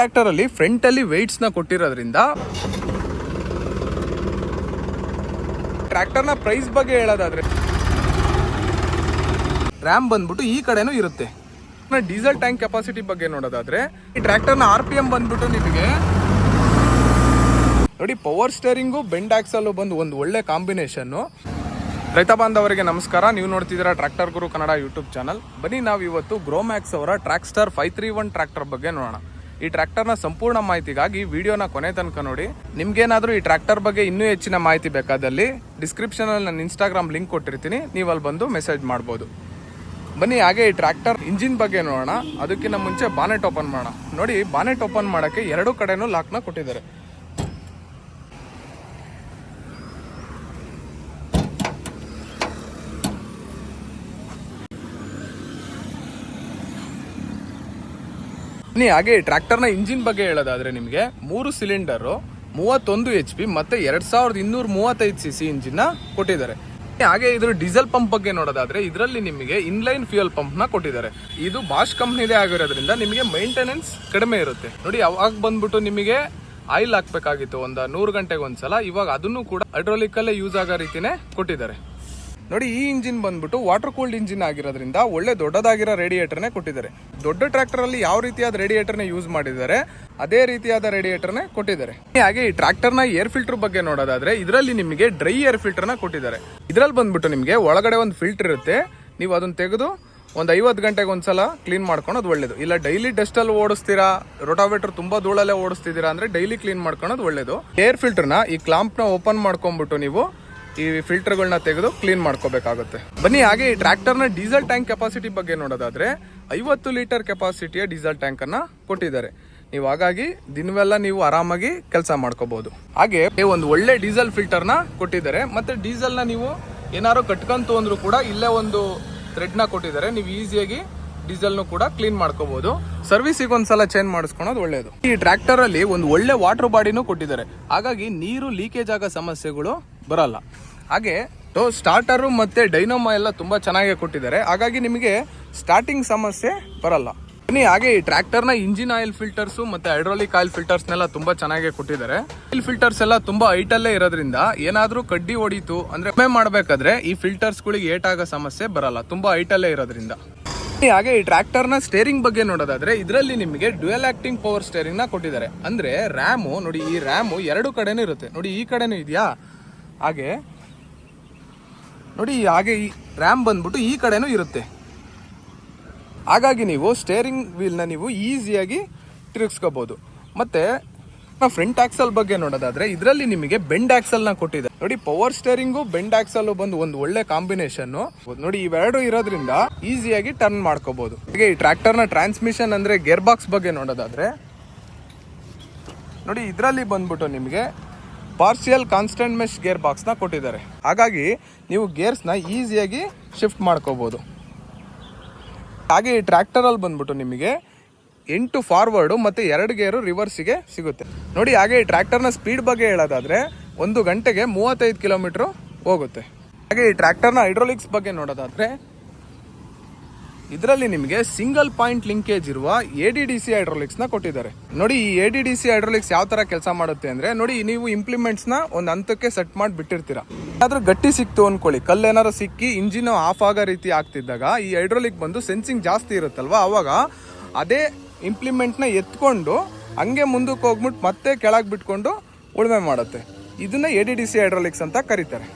Tractor ಅಲ್ಲಿ front ಅಲ್ಲಿ weights ನ ಕೊಟ್ಟಿರೋದ್ರಿಂದ ಟ್ರ್ಯಾಕ್ಟರ್ ನ ಪ್ರೈಸ್ ಬಗ್ಗೆ ಹೇಳೋದಾದ್ರೆ ರ್ಯಾಮ್ ಬಂದ್ಬಿಟ್ಟು ಈ ಕಡೆನೂ ಇರುತ್ತೆ. ಡೀಸೆಲ್ ಟ್ಯಾಂಕ್ ಕೆಪಾಸಿಟಿ ಬಗ್ಗೆ ನೋಡೋದಾದ್ರೆ ಈ ಟ್ರ್ಯಾಕ್ಟರ್ ನ RPM ಬಂದ್ಬಿಟ್ಟು ನಿಮಗೆ ನೋಡಿ ಪವರ್ ಸ್ಟೇರಿಂಗು ಬೆಂಡ್ ಆಕ್ಸಲ್ ಬಂದು ಒಂದು ಒಳ್ಳೆ ಕಾಂಬಿನೇಷನ್. ರೈತ ಬಾಂಧವರಿಗೆ ನಮಸ್ಕಾರ, ನೀವು ನೋಡ್ತಿದ್ದೀರಾ ಟ್ರ್ಯಾಕ್ಟರ್ ಗುರು ಕನ್ನಡ ಯೂಟ್ಯೂಬ್ ಚಾನಲ್. ಬನ್ನಿ ನಾವು ಇವತ್ತು ಗ್ರೋಮ್ಯಾಕ್ಸ್ ಅವರ ಟ್ರ್ಯಾಕ್ಸ್ಟಾರ್ 531 ಟ್ರ್ಯಾಕ್ಟರ್ ಬಗ್ಗೆ ನೋಡೋಣ. ಈ ಟ್ರ್ಯಾಕ್ಟರ್ನ ಸಂಪೂರ್ಣ ಮಾಹಿತಿಗಾಗಿ ವಿಡಿಯೋನ ಕೊನೆ ತನಕ ನೋಡಿ. ನಿಮ್ಗೇನಾದ್ರೂ ಈ ಟ್ರ್ಯಾಕ್ಟರ್ ಬಗ್ಗೆ ಇನ್ನೂ ಹೆಚ್ಚಿನ ಮಾಹಿತಿ ಬೇಕಾದಲ್ಲಿ ಡಿಸ್ಕ್ರಿಪ್ಷನಲ್ಲಿ ನನ್ನ ಇನ್ಸ್ಟಾಗ್ರಾಮ್ ಲಿಂಕ್ ಕೊಟ್ಟಿರ್ತೀನಿ, ನೀವು ಅಲ್ಲಿ ಬಂದು ಮೆಸೇಜ್ ಮಾಡ್ಬೋದು. ಬನ್ನಿ ಹಾಗೆ ಈ ಟ್ರ್ಯಾಕ್ಟರ್ ಇಂಜಿನ್ ಬಗ್ಗೆ ನೋಡೋಣ. ಅದಕ್ಕಿಂತ ಮುಂಚೆ ಬಾನೆಟ್ ಓಪನ್ ಮಾಡೋಣ. ನೋಡಿ, ಬಾನೆಟ್ ಓಪನ್ ಮಾಡೋಕ್ಕೆ ಎರಡು ಕಡೆನೂ ಲಾಕ್ನ ಕೊಟ್ಟಿದ್ದಾರೆ. ಹಾಗೆ ಟ್ರ್ಯಾಕ್ಟರ್ನ ಇಂಜಿನ್ ಬಗ್ಗೆ ಹೇಳೋದಾದ್ರೆ ನಿಮಗೆ 3 ಸಿಲಿಂಡರು 31 HP ಮತ್ತೆ 2235 cc ಇಂಜಿನ್ ಕೊಟ್ಟಿದ್ದಾರೆ. ಹಾಗೆ ಇದ್ರ ಡೀಸೆಲ್ ಪಂಪ್ ಬಗ್ಗೆ ನೋಡೋದಾದ್ರೆ ಇದರಲ್ಲಿ ನಿಮಗೆ ಇನ್ಲೈನ್ ಫ್ಯೂಯಲ್ ಪಂಪ್ ನ ಕೊಟ್ಟಿದ್ದಾರೆ. ಇದು ಬಾಷ್ ಕಂಪ್ನಿದೇ ಆಗಿರೋದ್ರಿಂದ ನಿಮಗೆ ಮೇಂಟೆನೆನ್ಸ್ ಕಡಿಮೆ ಇರುತ್ತೆ. ನೋಡಿ, ಅವಾಗ ಬಂದ್ಬಿಟ್ಟು ನಿಮಗೆ ಆಯಿಲ್ ಹಾಕ್ಬೇಕಾಗಿತ್ತು ಒಂದು 100 ಗಂಟೆಗೆ ಒಂದ್ಸಲ. ಇವಾಗ ಅದನ್ನು ಕೂಡ ಹೈಡ್ರೋಲಿಕ್ ಅಲ್ಲೇ ಯೂಸ್ ಆಗೋ ರೀತಿನೇ ಕೊಟ್ಟಿದ್ದಾರೆ. ನೋಡಿ, ಈ ಇಂಜಿನ್ ಬಂದ್ಬಿಟ್ಟು ವಾಟರ್ ಕೂಲ್ಡ್ ಇಂಜಿನ್ ಆಗಿರೋದ್ರಿಂದ ಒಳ್ಳೆ ದೊಡ್ಡದಾಗಿರೋ ರೇಡಿಯೇಟರ್ನೇ ಕೊಟ್ಟಿದ್ದಾರೆ. ದೊಡ್ಡ ಟ್ರ್ಯಾಕ್ಟರ್ ಅಲ್ಲಿ ಯಾವ ರೀತಿಯಾದ ರೇಡಿಯೇಟರ್ನ ಯೂಸ್ ಮಾಡಿದ್ದಾರೆ ಅದೇ ರೀತಿಯಾದ ರೇಡಿಯೇಟರ್ನೇ ಕೊಟ್ಟಿದ್ದಾರೆ. ಹಾಗೆ ಈ ಟ್ರ್ಯಾಕ್ಟರ್ನ ಏರ್ ಫಿಲ್ಟರ್ ಬಗ್ಗೆ ನೋಡೋದಾದ್ರೆ ಇದರಲ್ಲಿ ನಿಮಗೆ ಡ್ರೈ ಏರ್ ಫಿಲ್ಟರ್ನ ಕೊಟ್ಟಿದ್ದಾರೆ. ಇದರಲ್ಲಿ ಬಂದ್ಬಿಟ್ಟು ನಿಮಗೆ ಒಳಗಡೆ ಒಂದು ಫಿಲ್ಟರ್ ಇರುತ್ತೆ. ನೀವು ಅದನ್ನ ತೆಗೆದು ಒಂದು 50 ಗಂಟೆಗೆ ಒಂದ್ಸಲ ಕ್ಲೀನ್ ಮಾಡ್ಕೊಳೋದು ಒಳ್ಳೇದು. ಇಲ್ಲ ಡೈಲಿ ಡಸ್ಟ್ ಅಲ್ಲಿ ಓಡಿಸ್ತೀರಾ, ರೋಟಾವೇಟರ್ ತುಂಬಾ ಧೂಳಲ್ಲೇ ಓಡಿಸ್ತಿದ್ದೀರಾ ಅಂದ್ರೆ ಡೈಲಿ ಕ್ಲೀನ್ ಮಾಡ್ಕೊಳೋದು ಒಳ್ಳೇದು. ಏರ್ ಫಿಲ್ಟರ್ನ ಈ ಕ್ಲಾಂಪ್ನ ಓಪನ್ ಮಾಡ್ಕೊಂಡ್ಬಿಟ್ಟು ನೀವು ಈ ಫಿಲ್ಟರ್ಗಳನ್ನ ತೆಗೆದು ಕ್ಲೀನ್ ಮಾಡ್ಕೋಬೇಕಾಗುತ್ತೆ. ಬನ್ನಿ ಹಾಗೆ ಈ ಟ್ರ್ಯಾಕ್ಟರ್ನ ಡೀಸೆಲ್ ಟ್ಯಾಂಕ್ ಕೆಪಾಸಿಟಿ ಬಗ್ಗೆ ನೋಡೋದಾದ್ರೆ 50 ಲೀಟರ್ ಕೆಪಾಸಿಟಿಯ ಡೀಸೆಲ್ ಟ್ಯಾಂಕ್ ಅನ್ನ ಕೊಟ್ಟಿದ್ದಾರೆ. ನೀವು ಹಾಗಾಗಿ ದಿನವೆಲ್ಲ ನೀವು ಆರಾಮಾಗಿ ಕೆಲಸ ಮಾಡ್ಕೋಬಹುದು. ಹಾಗೆ ಒಂದು ಒಳ್ಳೆ ಡೀಸೆಲ್ ಫಿಲ್ಟರ್ನ ಕೊಟ್ಟಿದ್ದಾರೆ. ಮತ್ತೆ ಡೀಸೆಲ್ ನ ನೀವು ಏನಾದ್ರು ಕಟ್ಕಂತು ಅಂದ್ರೂ ಕೂಡ ಇಲ್ಲೇ ಒಂದು ಥ್ರೆಡ್ ನ ಕೊಟ್ಟಿದ್ದಾರೆ. ನೀವು ಈಸಿಯಾಗಿ ಡೀಸೆಲ್ ನು ಕೂಡ ಕ್ಲೀನ್ ಮಾಡ್ಕೋಬಹುದು. ಸರ್ವಿಸಿಗೆ ಒಂದ್ಸಲ ಚೇಂಜ್ ಮಾಡಿಸ್ಕೊಳೋದು ಒಳ್ಳೇದು. ಈ ಟ್ರ್ಯಾಕ್ಟರ್ ಅಲ್ಲಿ ಒಂದು ಒಳ್ಳೆ ವಾಟರ್ ಬಾಡಿನೂ ಕೊಟ್ಟಿದ್ದಾರೆ. ಹಾಗಾಗಿ ನೀರು ಲೀಕೇಜ್ ಆಗೋ ಸಮಸ್ಯೆಗಳು ಬರಲ್ಲ. ಹಾಗೆ ಸ್ಟಾರ್ಟರು ಮತ್ತೆ ಡೈನಮೋ ಎಲ್ಲ ತುಂಬಾ ಚೆನ್ನಾಗಿ ಕೊಟ್ಟಿದ್ದಾರೆ. ಹಾಗಾಗಿ ನಿಮಗೆ ಸ್ಟಾರ್ಟಿಂಗ್ ಸಮಸ್ಯೆ ಬರಲ್ಲ. ಹಾಗೆ ಈ ಟ್ರ್ಯಾಕ್ಟರ್ ನ ಇಂಜಿನ್ ಆಯಿಲ್ ಫಿಲ್ಟರ್ಸ್ ಮತ್ತೆ ಹೈಡ್ರಾಲಿಕ್ ಆಯಿಲ್ ಫಿಲ್ಟರ್ಸ್ ನೆಲ್ಲ ತುಂಬಾ ಚೆನ್ನಾಗಿ ಕೊಟ್ಟಿದ್ದಾರೆ. ಆಯಿಲ್ ಫಿಲ್ಟರ್ಸ್ ಎಲ್ಲ ತುಂಬಾ ಹೈಟ್ ಅಲ್ಲೇ ಇರೋದ್ರಿಂದ ಏನಾದ್ರೂ ಕಡ್ಡಿ ಹೊಡೀತು ಅಂದ್ರೆ ಕಡಿಮೆ ಮಾಡ್ಬೇಕಾದ್ರೆ ಈ ಫಿಲ್ಟರ್ಸ್ ಗಳಿಗೆ ಏಟಾಗೋ ಸಮಸ್ಯೆ ಬರಲ್ಲ, ತುಂಬಾ ಹೈಟ್ ಅಲ್ಲೇ ಇರೋದ್ರಿಂದ. ಹಾಗೆ ಈ ಟ್ರ್ಯಾಕ್ಟರ್ ನ ಸ್ಟೇರಿಂಗ್ ಬಗ್ಗೆ ನೋಡೋದಾದ್ರೆ ಇದರಲ್ಲಿ ನಿಮಗೆ ಡ್ಯುಯಲ್ ಆಕ್ಟಿಂಗ್ ಪವರ್ ಸ್ಟೇರಿಂಗ್ ನ ಕೊಟ್ಟಿದ್ದಾರೆ. ಅಂದ್ರೆ ರ್ಯಾಮು ನೋಡಿ, ಈ ರ್ಯಾಮು ಎರಡು ಕಡೆನೂ ಇರುತ್ತೆ. ನೋಡಿ, ಈ ಕಡೆನೂ ಇದೆಯಾ, ಹಾಗೆ ನೋಡಿ, ಹಾಗೆ ಈ ರ್ಯಾಮ್ ಬಂದ್ಬಿಟ್ಟು ಈ ಕಡೆನೂ ಇರುತ್ತೆ. ಹಾಗಾಗಿ ನೀವು ಸ್ಟೇರಿಂಗ್ ವೀಲ್ ನ ನೀವು ಈಸಿಯಾಗಿ ತಿರುಗಿಸ್ಕೋಬಹುದು. ಮತ್ತೆ ಫ್ರಂಟ್ ಆಕ್ಸಲ್ ಬಗ್ಗೆ ನೋಡೋದಾದ್ರೆ ಇದರಲ್ಲಿ ನಿಮಗೆ ಬೆಂಡ್ ಆಕ್ಸಲ್ ನ ಕೊಟ್ಟಿದೆ. ನೋಡಿ, ಪವರ್ ಸ್ಟೇರಿಂಗು ಬೆಂಡ್ ಆಕ್ಸಲ್ ಬಂದು ಒಂದು ಒಳ್ಳೆ ಕಾಂಬಿನೇಷನ್. ನೋಡಿ, ಇವೆರಡು ಇರೋದ್ರಿಂದ ಈಸಿಯಾಗಿ ಟರ್ನ್ ಮಾಡ್ಕೋಬಹುದು. ಹಾಗೆ ಈ ಟ್ರ್ಯಾಕ್ಟರ್ ನ ಟ್ರಾನ್ಸ್ಮಿಷನ್ ಅಂದ್ರೆ ಗೇರ್ ಬಾಕ್ಸ್ ಬಗ್ಗೆ ನೋಡೋದಾದ್ರೆ ನೋಡಿ ಇದರಲ್ಲಿ ಬಂದ್ಬಿಟ್ಟು ನಿಮಗೆ partial constant mesh gear box ನ ಕೊಟ್ಟಿದ್ದಾರೆ. ಹಾಗಾಗಿ ನೀವು ಗೇರ್ಸ್ ನ ಈಸಿಯಾಗಿ ಶಿಫ್ಟ್ ಮಾಡ್ಕೋಬಹುದು. ಹಾಗೆ ಈ ಟ್ರ್ಯಾಕ್ಟರ್ ಅಲ್ಲಿ ಬಂದ್ಬಿಟ್ಟು ನಿಮಗೆ 8 ಫಾರ್ವರ್ಡ್ ಮತ್ತೆ 2 ಗೇರು ರಿವರ್ಸಿಗೆ ಸಿಗುತ್ತೆ. ನೋಡಿ, ಹಾಗೆ ಈ ಟ್ರ್ಯಾಕ್ಟರ್ನ ಸ್ಪೀಡ್ ಬಗ್ಗೆ ಹೇಳೋದಾದ್ರೆ 1 ಗಂಟೆಗೆ 35 ಕಿಲೋಮೀಟರ್ ಹೋಗುತ್ತೆ. ಹಾಗೆ ಈ ಟ್ರ್ಯಾಕ್ಟರ್ನ ಹೈಡ್ರೋಲಿಕ್ಸ್ ಬಗ್ಗೆ ನೋಡೋದಾದ್ರೆ ಇದರಲ್ಲಿ ನಿಮಗೆ ಸಿಂಗಲ್ ಪಾಯಿಂಟ್ ಲಿಂಕೇಜ್ ಇರುವ ADDC ಹೈಡ್ರೋಲಿಕ್ಸ್ ನ ಕೊಟ್ಟಿದ್ದಾರೆ. ನೋಡಿ, ಈ ADDC ಹೈಡ್ರೋಲಿಕ್ಸ್ ಯಾವ ತರ ಕೆಲಸ ಮಾಡುತ್ತೆ ಅಂದ್ರೆ ನೋಡಿ, ನೀವು ಇಂಪ್ಲಿಮೆಂಟ್ಸ್ ನ ಒಂದು ಹಂತಕ್ಕೆ ಸೆಟ್ ಮಾಡಿ ಬಿಟ್ಟಿರ್ತೀರಾ. ಏನಾದ್ರೂ ಗಟ್ಟಿ ಸಿಕ್ತು ಅನ್ಕೊಳ್ಳಿ, ಕಲ್ಲೇನಾದ್ರು ಸಿಕ್ಕಿ ಇಂಜಿನ್ ಆಫ್ ಆಗೋ ರೀತಿ ಆಗ್ತಿದ್ದಾಗ ಈ ಹೈಡ್ರೋಲಿಕ್ ಬಂದು ಸೆನ್ಸಿಂಗ್ ಜಾಸ್ತಿ ಇರುತ್ತಲ್ವಾ, ಅವಾಗ ಅದೇ ಇಂಪ್ಲಿಮೆಂಟ್ ನ ಎತ್ಕೊಂಡು ಹಂಗೆ ಮುಂದಕ್ಕೆ ಹೋಗ್ಬಿಟ್ಟು ಮತ್ತೆ ಕೆಳಗೆ ಬಿಟ್ಕೊಂಡು ಉಳುಮೆ ಮಾಡುತ್ತೆ. ಇದನ್ನ ADDC ಹೈಡ್ರೋಲಿಕ್ಸ್ ಅಂತ ಕರೀತಾರೆ.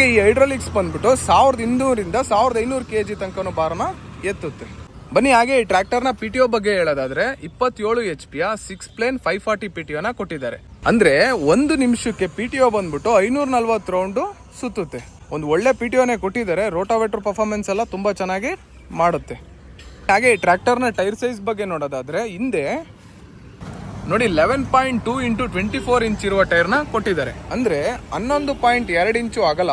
ಈ ಹೈಡ್ರೋಲಿಕ್ಸ್ ಬಂದ್ಬಿಟ್ಟು 1200 ರಿಂದ 1500 kg ತನಕ ಭಾರನ ಎತ್ತುತ್ತೆ. ಬನ್ನಿ ಹಾಗೆ ಈ ಟ್ರ್ಯಾಕ್ಟರ್ ನ PTO ಬಗ್ಗೆ ಹೇಳೋದಾದ್ರೆ 27 HP 6 ಪ್ಲೇನ್ 540 PTO ನ ಕೊಟ್ಟಿದ್ದಾರೆ. ಅಂದ್ರೆ 1 ನಿಮಿಷಕ್ಕೆ PTO ಬಂದ್ಬಿಟ್ಟು 540 ರೌಂಡ್ ಸುತ್ತುತ್ತೆ. ಒಂದು ಒಳ್ಳೆ PTOನೇ ಕೊಟ್ಟಿದ್ದಾರೆ. ರೋಟಾವೇಟರ್ ಪರ್ಫಾರ್ಮೆನ್ಸ್ ಎಲ್ಲ ತುಂಬಾ ಚೆನ್ನಾಗಿ ಮಾಡುತ್ತೆ. ಹಾಗೆ ಈ ಟ್ರ್ಯಾಕ್ಟರ್ ನ ಟೈರ್ ಸೈಜ್ ಬಗ್ಗೆ ನೋಡೋದಾದ್ರೆ ಹಿಂದೆ ನೋಡಿ 11.2 × 24 ಇಂಚ್ ಇರುವ ಟೈರ್ ನ ಕೊಟ್ಟಿದ್ದಾರೆ. ಅಂದ್ರೆ 11.2 ಇಂಚು ಅಗಲ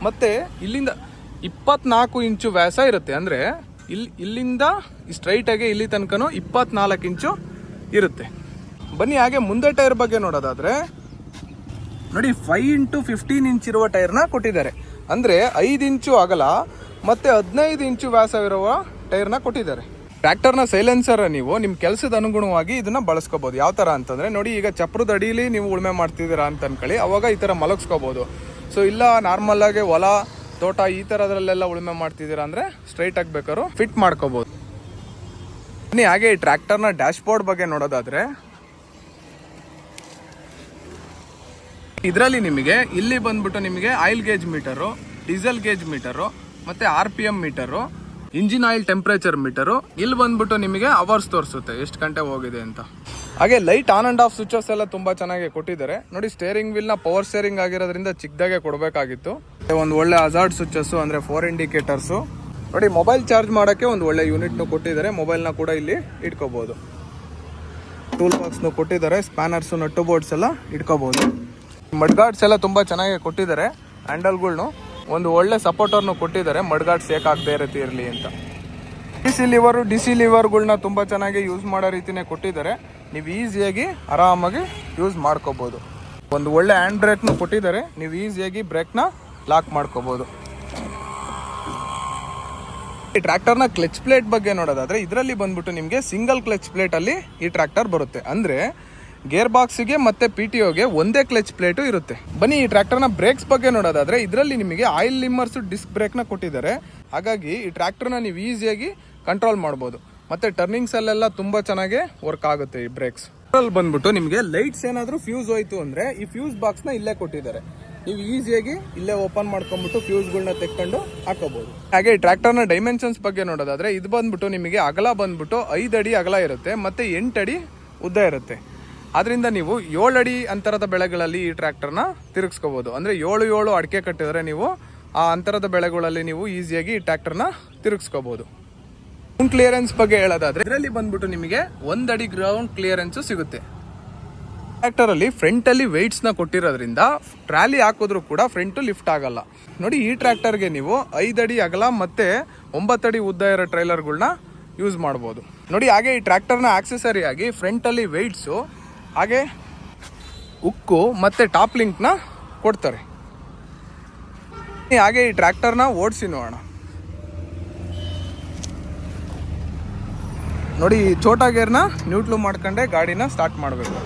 ಮತ್ತೆ ಇಲ್ಲಿಂದ 24 ಇಂಚು ವ್ಯಾಸ ಇರುತ್ತೆ. ಅಂದ್ರೆ ಇಲ್ಲಿಂದ ಸ್ಟ್ರೈಟ್ ಆಗಿ ಇಲ್ಲಿ ತನಕನೂ 24 ಇಂಚು ಇರುತ್ತೆ. ಬನ್ನಿ ಹಾಗೆ ಮುಂದೆ ಟೈರ್ ಬಗ್ಗೆ ನೋಡೋದಾದ್ರೆ ನೋಡಿ 5 × 15 ಇಂಚ್ ಇರುವ ಟೈರ್ ನ ಕೊಟ್ಟಿದ್ದಾರೆ. ಅಂದ್ರೆ 5 ಇಂಚು ಅಗಲ ಮತ್ತೆ 15 ಇಂಚು ವ್ಯಾಸವಿರುವ ಟೈರ್ ನ ಕೊಟ್ಟಿದ್ದಾರೆ. ಟ್ರ್ಯಾಕ್ಟರ್ನ ಸೈಲೆನ್ಸರ್ ನೀವು ನಿಮ್ಮ ಕೆಲಸದ ಅನುಗುಣವಾಗಿ ಇದನ್ನ ಬಳಸ್ಕೋಬಹುದು. ಯಾವ ತರ ಅಂತಂದ್ರೆ ನೋಡಿ, ಈಗ ಚಪ್ರದ ಅಡಿಲಿ ನೀವು ಉಳುಮೆ ಮಾಡ್ತಿದ್ದೀರಾ ಅಂತ ಅನ್ಕೊಳ್ಳಿ, ಅವಾಗ ಈ ತರ ಮಲಗಿಸ್ಕೋಬಹುದು. ಸೊ ಇಲ್ಲ ನಾರ್ಮಲ್ ಆಗಿ ಹೊಲ ತೋಟ ಈ ತರದ್ರಲ್ಲೆಲ್ಲ ಉಳುಮೆ ಮಾಡ್ತಿದ್ದೀರಾ ಅಂದ್ರೆ ಸ್ಟ್ರೈಟ್ ಆಗಿ ಬೇಕಾದ್ರೂ ಫಿಟ್ ಮಾಡ್ಕೋಬಹುದು. ಹಾಗೆ ಈ ಟ್ರ್ಯಾಕ್ಟರ್ನ ಡ್ಯಾಶ್ ಬೋರ್ಡ್ ಬಗ್ಗೆ ನೋಡೋದಾದ್ರೆ, ಇದರಲ್ಲಿ ನಿಮಗೆ ಇಲ್ಲಿ ಬಂದ್ಬಿಟ್ಟು ನಿಮಗೆ oil gauge metre, diesel gauge metre, ಮತ್ತೆ RPM metre, engine oil temperature metre, ಇಲ್ಲಿ ಬಂದ್ಬಿಟ್ಟು ನಿಮಗೆ ಅವರ್ಸ್ ತೋರಿಸುತ್ತೆ ಎಷ್ಟು ಗಂಟೆ ಹೋಗಿದೆ ಅಂತ. ಹಾಗೆ light on and of switches ಎಲ್ಲ ತುಂಬಾ ಚೆನ್ನಾಗಿ ಕೊಟ್ಟಿದ್ದಾರೆ. ನೋಡಿ, ಸ್ಟೇರಿಂಗ್ ವೀಲ್ ನ ಪವರ್ ಸ್ಟೇರಿಂಗ್ ಆಗಿರೋದ್ರಿಂದ ಚಿಕ್ಕದಾಗೆ ಕೊಡಬೇಕಾಗಿತ್ತು. ಒಂದು ಒಳ್ಳೆ ಹಜಾರ್ಡ್ ಸ್ವಿಚಸ್ ಅಂದ್ರೆ 4 ಇಂಡಿಕೇಟರ್ಸ್. ನೋಡಿ, ಮೊಬೈಲ್ ಚಾರ್ಜ್ ಮಾಡೋಕ್ಕೆ ಒಂದು ಒಳ್ಳೆ ಯೂನಿಟ್ ನು ಕೊಟ್ಟಿದ್ದಾರೆ. ಮೊಬೈಲ್ ನ ಕೂಡ ಇಲ್ಲಿ ಇಟ್ಕೋಬಹುದು. ಟೂಲ್ ಬಾಕ್ಸ್ ನು ಕೊಟ್ಟಿದ್ದಾರೆ. ಸ್ಪ್ಯಾನರ್ಸ್, ನಟ್ಟು ಬೋರ್ಡ್ಸ್ ಎಲ್ಲ ಇಟ್ಕೋಬಹುದು. ಮಡ್ಗಾರ್ಡ್ಸ್ ಎಲ್ಲ ತುಂಬಾ ಚೆನ್ನಾಗಿ ಕೊಟ್ಟಿದ್ದಾರೆ. ಹ್ಯಾಂಡಲ್ಗಳ್ನು ಒಂದು ಒಳ್ಳೆ ಸಪೋರ್ಟರ್ನು ಕೊಟ್ಟಿದ್ದಾರೆ, ಮಡ್ಗಾರ್ಡ್ಸ್ ಏಕಾಗದೇ ರೀತಿ ಇರಲಿ ಅಂತ. ಡಿಸಿ ಲಿವರ್ಗಳನ್ನ ತುಂಬಾ ಚೆನ್ನಾಗಿ ಯೂಸ್ ಮಾಡೋ ರೀತಿನೇ ಕೊಟ್ಟಿದ್ದಾರೆ. ನೀವು ಈಸಿಯಾಗಿ ಆರಾಮಾಗಿ ಯೂಸ್ ಮಾಡ್ಕೋಬಹುದು. ಒಂದು ಒಳ್ಳೆ ಹ್ಯಾಂಡ್ ಬ್ರೇಕ್ನು ಕೊಟ್ಟಿದ್ದಾರೆ. ನೀವು ಈಸಿಯಾಗಿ ಬ್ರೇಕ್ನ ಲಾಕ್ ಮಾಡ್ಕೋಬಹುದು. ಈ ಟ್ರ್ಯಾಕ್ಟರ್ನ ಕ್ಲಚ್ ಪ್ಲೇಟ್ ಬಗ್ಗೆ ನೋಡೋದಾದ್ರೆ, ಇದರಲ್ಲಿ ಬಂದ್ಬಿಟ್ಟು ನಿಮಗೆ ಸಿಂಗಲ್ ಕ್ಲಚ್ ಪ್ಲೇಟ್ ಅಲ್ಲಿ ಈ ಟ್ರ್ಯಾಕ್ಟರ್ ಬರುತ್ತೆ. ಅಂದ್ರೆ ಗೇರ್ ಬಾಕ್ಸ್ಗೆ ಮತ್ತೆ PTOಗೆ ಒಂದೇ ಕ್ಲಚ್ ಪ್ಲೇಟು ಇರುತ್ತೆ. ಬನ್ನಿ ಈ ಟ್ರ್ಯಾಕ್ಟರ್ನ ಬ್ರೇಕ್ಸ್ ಬಗ್ಗೆ ನೋಡೋದಾದ್ರೆ, ಇದರಲ್ಲಿ ನಿಮಗೆ ಆಯಿಲ್ ಲಿಮ್ಮರ್ಸ್ ಡಿಸ್ಕ್ ಬ್ರೇಕ್ನ ಕೊಟ್ಟಿದ್ದಾರೆ. ಹಾಗಾಗಿ ಈ ಟ್ರ್ಯಾಕ್ಟರ್ನ ನೀವು ಈಸಿಯಾಗಿ ಕಂಟ್ರೋಲ್ ಮಾಡ್ಬೋದು. ಮತ್ತೆ ಟರ್ನಿಂಗ್ಸ್ ಅಲ್ಲೆಲ್ಲ ತುಂಬಾ ಚೆನ್ನಾಗಿ ವರ್ಕ್ ಆಗುತ್ತೆ ಈ ಬ್ರೇಕ್ಸ್. ಇದರಲ್ಲಿ ಬಂದ್ಬಿಟ್ಟು ನಿಮಗೆ ಲೈಟ್ಸ್ ಏನಾದರೂ ಫ್ಯೂಸ್ ಹೋಯ್ತು ಅಂದ್ರೆ ಈ ಫ್ಯೂಸ್ ಬಾಕ್ಸ್ನ ಇಲ್ಲೇ ಕೊಟ್ಟಿದ್ದಾರೆ. ನೀವು ಈಸಿಯಾಗಿ ಇಲ್ಲೇ ಓಪನ್ ಮಾಡ್ಕೊಂಡ್ಬಿಟ್ಟು ಫ್ಯೂಸ್ಗಳನ್ನ ತೆಕ್ಕೊಂಡು ಹಾಕೋಬಹುದು. ಹಾಗೆ ಈ ಟ್ರ್ಯಾಕ್ಟರ್ನ ಡೈಮೆನ್ಷನ್ಸ್ ಬಗ್ಗೆ ನೋಡೋದಾದ್ರೆ, ಇದು ಬಂದ್ಬಿಟ್ಟು ನಿಮಗೆ ಅಗಲ ಬಂದ್ಬಿಟ್ಟು 5 ಅಡಿ ಅಗಲ ಇರುತ್ತೆ, ಮತ್ತೆ 8 ಅಡಿ ಉದ್ದ ಇರುತ್ತೆ. ಆದ್ರಿಂದ ನೀವು 7 ಅಡಿ ಅಂತರದ ಬೆಳೆಗಳಲ್ಲಿ ಈ ಟ್ರ್ಯಾಕ್ಟರ್ನ ತಿರುಗಿಸ್ಕೋಬಹುದು. ಅಂದ್ರೆ 7 ಅಡಿಕೆ ಕಟ್ಟಿದ್ರೆ ನೀವು ಆ ಅಂತರದ ಬೆಳೆಗಳಲ್ಲಿ ನೀವು ಈಸಿಯಾಗಿ ಈ ಟ್ರ್ಯಾಕ್ಟರ್ನ ತಿರುಗಿಸ್ಕೋಬಹುದು. ಗ್ರೌಂಡ್ ಕ್ಲಿಯರೆನ್ಸ್ ಬಗ್ಗೆ ಹೇಳೋದಾದ್ರೆ, ಇದರಲ್ಲಿ ಬಂದ್ಬಿಟ್ಟು ನಿಮಗೆ 1 ಅಡಿ ಗ್ರೌಂಡ್ ಕ್ಲಿಯರೆನ್ಸ್ ಸಿಗುತ್ತೆ. ಟ್ರ್ಯಾಕ್ಟರ್ ಅಲ್ಲಿ ಫ್ರಂಟ್ ಅಲ್ಲಿ ವೆಯ್ಟ್ಸ್ ನ ಕೊಟ್ಟಿರೋದ್ರಿಂದ ಟ್ರಾಲಿ ಹಾಕಿದ್ರು ಕೂಡ ಫ್ರಂಟ್ ಲಿಫ್ಟ್ ಆಗಲ್ಲ. ನೋಡಿ, ಈ ಟ್ರ್ಯಾಕ್ಟರ್ಗೆ ನೀವು 5 ಅಡಿ ಅಗಲ ಮತ್ತೆ 9 ಅಡಿ ಉದ್ದ ಇರೋ ಟ್ರೈಲರ್ಗಳನ್ನ ಯೂಸ್ ಮಾಡಬಹುದು. ನೋಡಿ, ಹಾಗೆ ಈ ಟ್ರ್ಯಾಕ್ಟರ್ನ ಆಕ್ಸೆಸರಿ ಆಗಿ ಫ್ರಂಟ್ ಅಲ್ಲಿ ವೆಯ್ಟ್ಸು, ಹಾಗೆ ಉಕ್ಕು ಮತ್ತೆ ಟಾಪ್ ಲಿಂಕ್ನ ಕೊಡ್ತಾರೆ. ಹಾಗೆ ಈ ಟ್ರ್ಯಾಕ್ಟರ್ನ ಓಡಿಸಿ ನೋಡೋಣ. ನೋಡಿ, ಚೋಟಾ ಗೇರ್ನ ನ್ಯೂಟ್ಲು ಮಾಡ್ಕೊಂಡೆ ಗಾಡಿನ ಸ್ಟಾರ್ಟ್ ಮಾಡಬೇಕು.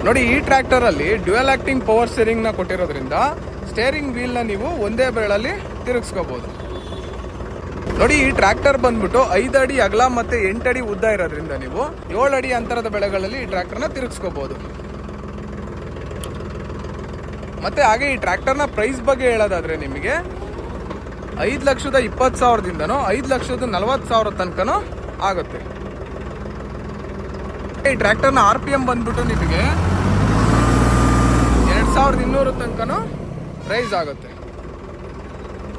ನೋಡಿ, ಈ ಟ್ರ್ಯಾಕ್ಟರ್ ಅಲ್ಲಿ ಡ್ಯುಯಲ್ ಆಕ್ಟಿಂಗ್ ಪವರ್ ಸ್ಟೇರಿಂಗ್ ನ ಕೊಟ್ಟಿರೋದ್ರಿಂದ ಸ್ಟೇರಿಂಗ್ ವೀಲ್ ನ ನೀವು ಒಂದೇ ಬೆರಳಲ್ಲಿ ತಿರುಗಿಸ್ಕೋಬಹುದು. ನೋಡಿ, ಈ ಟ್ರ್ಯಾಕ್ಟರ್ ಬಂದ್ಬಿಟ್ಟು 5 ಅಡಿ ಅಗಲ ಮತ್ತೆ 8 ಅಡಿ ಉದ್ದ ಇರೋದ್ರಿಂದ ನೀವು 7 ಅಡಿ ಅಂತರದ ಬೆಳೆಗಳಲ್ಲಿ ಈ ಟ್ರ್ಯಾಕ್ಟರ್ನ ತಿರುಗಿಸ್ಕೋಬಹುದು. ಮತ್ತೆ ಹಾಗೆ ಈ ಟ್ರ್ಯಾಕ್ಟರ್ನ ಪ್ರೈಸ್ ಬಗ್ಗೆ ಹೇಳೋದಾದ್ರೆ, ನಿಮಗೆ 5,20,000ದಿಂದನೂ 5,40,000 ತನಕನೂ ಆಗುತ್ತೆ. ಈ ಟ್ರ್ಯಾಕ್ಟರ್ನ RPM ಬಂದ್ಬಿಟ್ಟು ನಿಮಗೆ 2,200 ತನಕನೂ ರೈಸ್ ಆಗುತ್ತೆ.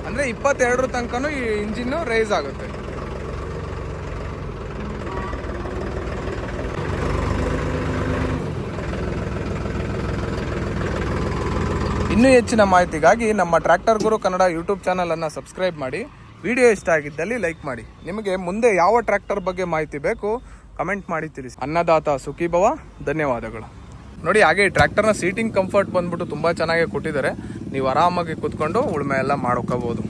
ಅಂದ್ರೆ 22 ತನಕನೂ ಈ ಇಂಜಿನ್ ರೈಸ್ ಆಗುತ್ತೆ. ಇನ್ನೂ ಹೆಚ್ಚಿನ ಮಾಹಿತಿಗಾಗಿ ನಮ್ಮ ಟ್ರ್ಯಾಕ್ಟರ್ ಗುರು ಕನ್ನಡ ಯೂಟ್ಯೂಬ್ ಚಾನಲ್ ಅನ್ನು ಸಬ್ಸ್ಕ್ರೈಬ್ ಮಾಡಿ. ವಿಡಿಯೋ ಇಷ್ಟ ಆಗಿದ್ದಲ್ಲಿ ಲೈಕ್ ಮಾಡಿ. ನಿಮಗೆ ಮುಂದೆ ಯಾವ ಟ್ರ್ಯಾಕ್ಟರ್ ಬಗ್ಗೆ ಮಾಹಿತಿ ಬೇಕು ಕಮೆಂಟ್ ಮಾಡಿ ತಿಳಿಸಿ. ಅನ್ನದಾತ ಸುಖೀಭವ. ಧನ್ಯವಾದಗಳು. ನೋಡಿ, ಹಾಗೆ ಈ ಟ್ರ್ಯಾಕ್ಟರ್ನ ಸೀಟಿಂಗ್ ಕಂಫರ್ಟ್ ಬಂದ್ಬಿಟ್ಟು ತುಂಬಾ ಚೆನ್ನಾಗಿ ಕೊಟ್ಟಿದ್ದಾರೆ. ನೀವು ಆರಾಮಾಗಿ ಕೂತ್ಕೊಂಡು ಉಳುಮೆ ಎಲ್ಲ ಮಾಡ್ಕೋಬಹುದು.